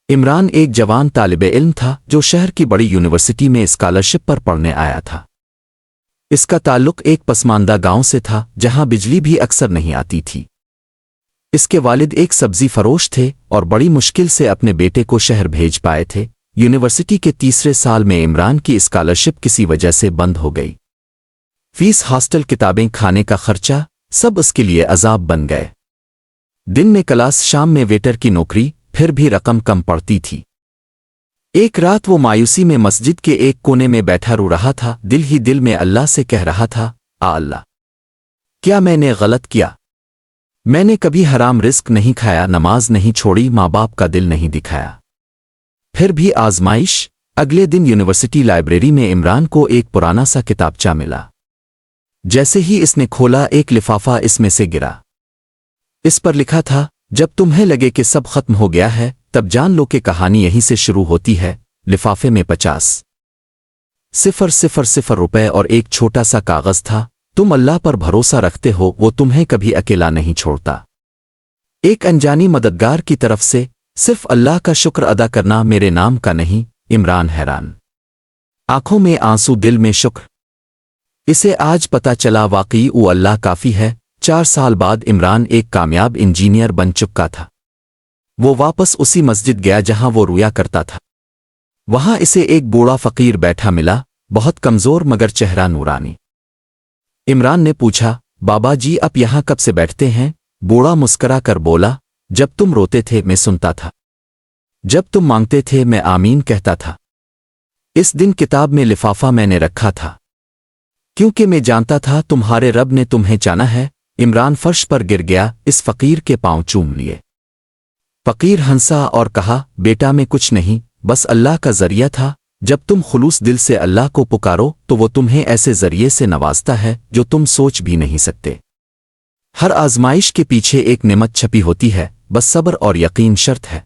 عمران ایک جوان طالب علم تھا جو شہر کی بڑی یونیورسٹی میں اسکالرشپ پر پڑھنے آیا تھا۔ اس کا تعلق ایک پسماندہ گاؤں سے تھا جہاں بجلی بھی اکثر نہیں آتی تھی۔ اس کے والد ایک سبزی فروش تھے اور بڑی مشکل سے اپنے بیٹے کو شہر بھیج پائے تھے۔ یونیورسٹی کے تیسرے سال میں عمران کی اسکالرشپ کسی وجہ سے بند ہو گئی۔ فیس، ہاسٹل، کتابیں، کھانے کا خرچہ سب اس کے لیے عذاب بن گئے۔ دن میں کلاس، شام میں ویٹر کی نوکری، پھر بھی رقم کم پڑتی تھی۔ ایک رات وہ مایوسی میں مسجد کے ایک کونے میں بیٹھا رو رہا تھا، دل ہی دل میں اللہ سے کہہ رہا تھا، اللہ، کیا میں نے غلط کیا؟ میں نے کبھی حرام رزق نہیں کھایا، نماز نہیں چھوڑی، ماں باپ کا دل نہیں دکھایا۔ پھر بھی آزمائش۔ اگلے دن یونیورسٹی لائبریری میں عمران کو ایک پرانا سا کتابچہ ملا۔ جیسے ہی اس نے کھولا، ایک لفافہ اس میں سے گرا۔ اس پر لکھا تھا، جب تمہیں لگے کہ سب ختم ہو گیا ہے تب جان لو کہ کہانی یہیں سے شروع ہوتی ہے۔ لفافے میں 50,000 روپے اور ایک چھوٹا سا کاغذ تھا، تم اللہ پر بھروسہ رکھتے ہو، وہ تمہیں کبھی اکیلا نہیں چھوڑتا۔ ایک انجانی مددگار کی طرف سے، صرف اللہ کا شکر ادا کرنا، میرے نام کا نہیں۔ عمران حیران، آنکھوں میں آنسو، دل میں شکر۔ اسے آج پتا چلا واقعی وہ اللہ کافی ہے۔ 4 سال بعد عمران ایک کامیاب انجینئر بن چکا تھا۔ وہ واپس اسی مسجد گیا جہاں وہ رویا کرتا تھا۔ وہاں اسے ایک بوڑھا فقیر بیٹھا ملا، بہت کمزور مگر چہرہ نورانی۔ عمران نے پوچھا، بابا جی آپ یہاں کب سے بیٹھتے ہیں؟ بوڑھا مسکرا کر بولا، جب تم روتے تھے میں سنتا تھا، جب تم مانگتے تھے میں آمین کہتا تھا۔ اس دن کتاب میں لفافہ میں نے رکھا تھا، کیونکہ میں جانتا تھا تمہارے رب نے تمہیں چانا ہے۔ عمران فرش پر گر گیا، اس فقیر کے پاؤں چوم لیے۔ فقیر ہنسا اور کہا، بیٹا میں کچھ نہیں، بس اللہ کا ذریعہ تھا۔ جب تم خلوص دل سے اللہ کو پکارو تو وہ تمہیں ایسے ذریعے سے نوازتا ہے جو تم سوچ بھی نہیں سکتے۔ ہر آزمائش کے پیچھے ایک نعمت چھپی ہوتی ہے، بس صبر اور یقین شرط ہے۔